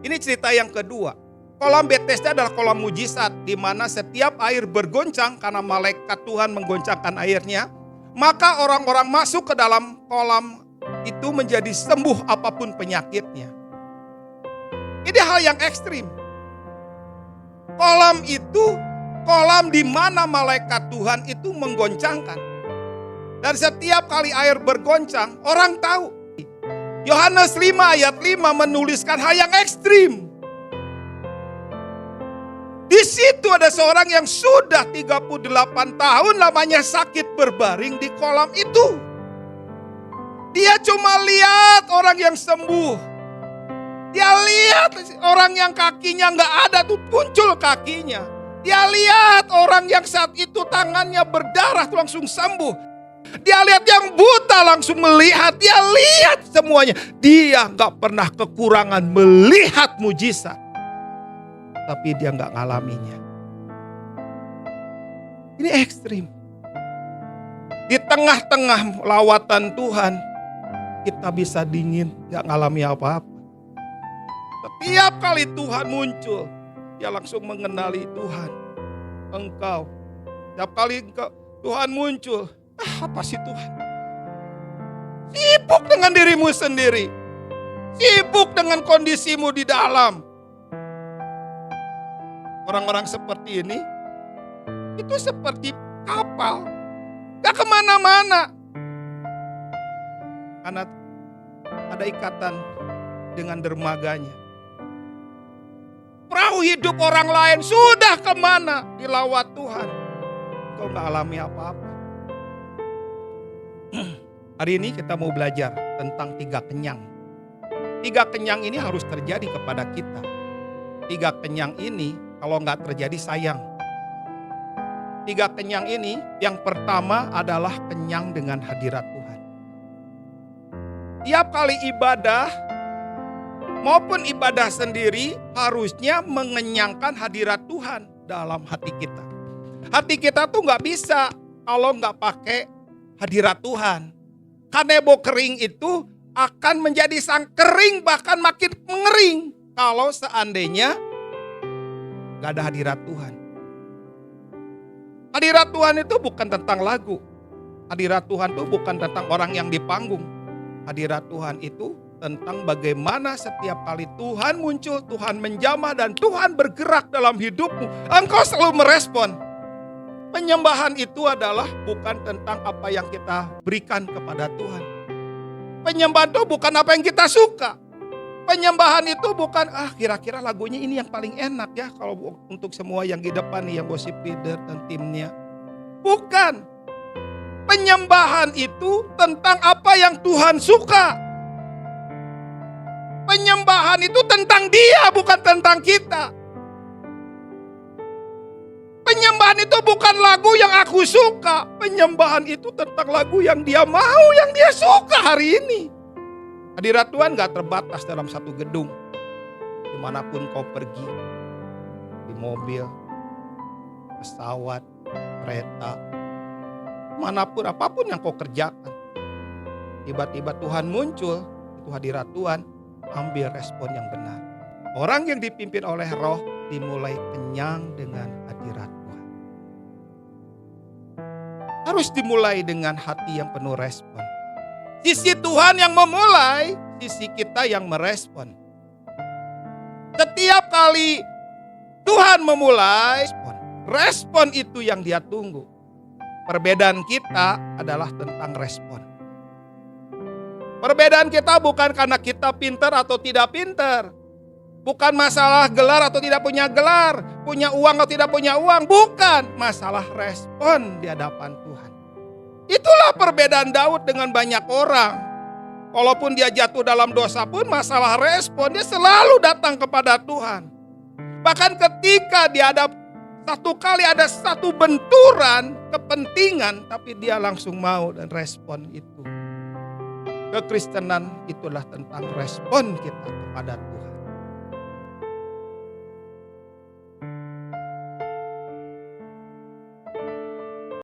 Ini cerita yang kedua. Kolam Bethesda adalah kolam mujizat, di mana setiap air bergoncang karena malaikat Tuhan menggoncangkan airnya. Maka orang-orang masuk ke dalam kolam itu menjadi sembuh apapun penyakitnya. Ini hal yang ekstrim. Kolam itu kolam di mana malaikat Tuhan itu menggoncangkan. Dan setiap kali air bergoncang, orang tahu. Yohanes 5 ayat 5 menuliskan hal yang ekstrim. Di situ ada seorang yang sudah 38 tahun lamanya sakit berbaring di kolam itu. Dia cuma lihat orang yang sembuh. Dia lihat orang yang kakinya nggak ada tuh muncul kakinya. Dia lihat orang yang saat itu tangannya berdarah tuh langsung sembuh. Dia lihat yang buta langsung melihat. Dia lihat semuanya. Dia nggak pernah kekurangan melihat mujizat. Tapi dia nggak ngalaminya. Ini ekstrim. Di tengah-tengah lawatan Tuhan, kita bisa dingin, nggak ngalami apa-apa. Setiap kali Tuhan muncul, dia langsung mengenali Tuhan. Engkau, setiap kali Tuhan muncul, apa sih Tuhan? Sibuk dengan dirimu sendiri, sibuk dengan kondisimu di dalam. Orang-orang seperti ini, itu seperti kapal, gak kemana-mana. Karena ada ikatan dengan dermaganya. Perahu hidup orang lain sudah kemana dilawat Tuhan. Kau gak alami apa-apa. Hari ini kita mau belajar tentang 3 kenyang. 3 kenyang ini harus terjadi kepada kita. 3 kenyang ini kalau nggak terjadi sayang. 3 kenyang ini, yang pertama adalah kenyang dengan hadirat Tuhan. Tiap kali ibadah maupun ibadah sendiri harusnya mengenyangkan hadirat Tuhan dalam hati kita. Hati kita tuh nggak bisa kalau nggak pakai hadirat Tuhan. Kanebo kering itu akan menjadi sang kering, bahkan makin mengering kalau seandainya gak ada hadirat Tuhan. Hadirat Tuhan itu bukan tentang lagu. Hadirat Tuhan itu bukan tentang orang yang di panggung. Hadirat Tuhan itu tentang bagaimana setiap kali Tuhan muncul, Tuhan menjamah dan Tuhan bergerak dalam hidupmu. Engkau selalu merespon. Penyembahan itu adalah bukan tentang apa yang kita berikan kepada Tuhan. Penyembahan itu bukan apa yang kita suka. Penyembahan itu bukan, kira-kira lagunya ini yang paling enak ya kalau untuk semua yang di depan nih, yang worship leader dan timnya. Bukan. Penyembahan itu tentang apa yang Tuhan suka. Penyembahan itu tentang Dia, bukan tentang kita. Penyembahan itu bukan lagu yang aku suka. Penyembahan itu tentang lagu yang Dia mau, yang Dia suka hari ini. Hadirat Tuhan gak terbatas dalam satu gedung. Dimanapun kau pergi. Di mobil, pesawat, kereta. Manapun, apapun yang kau kerjakan. Tiba-tiba Tuhan muncul. Itu hadirat Tuhan. Ambil respon yang benar. Orang yang dipimpin oleh Roh dimulai kenyang dengan hadirat Tuhan. Harus dimulai dengan hati yang penuh respon. Sisi Tuhan yang memulai, sisi kita yang merespon. Setiap kali Tuhan memulai, respon itu yang Dia tunggu. Perbedaan kita adalah tentang respon. Perbedaan kita bukan karena kita pintar atau tidak pintar. Bukan masalah gelar atau tidak punya gelar, punya uang atau tidak punya uang. Bukan, masalah respon di hadapan Tuhan. Itulah perbedaan Daud dengan banyak orang. Walaupun dia jatuh dalam dosa pun masalah respon, dia selalu datang kepada Tuhan. Bahkan ketika dia ada satu kali ada satu benturan kepentingan, tapi dia langsung mau dan respon itu. Kekristenan itulah tentang respon kita kepada Tuhan.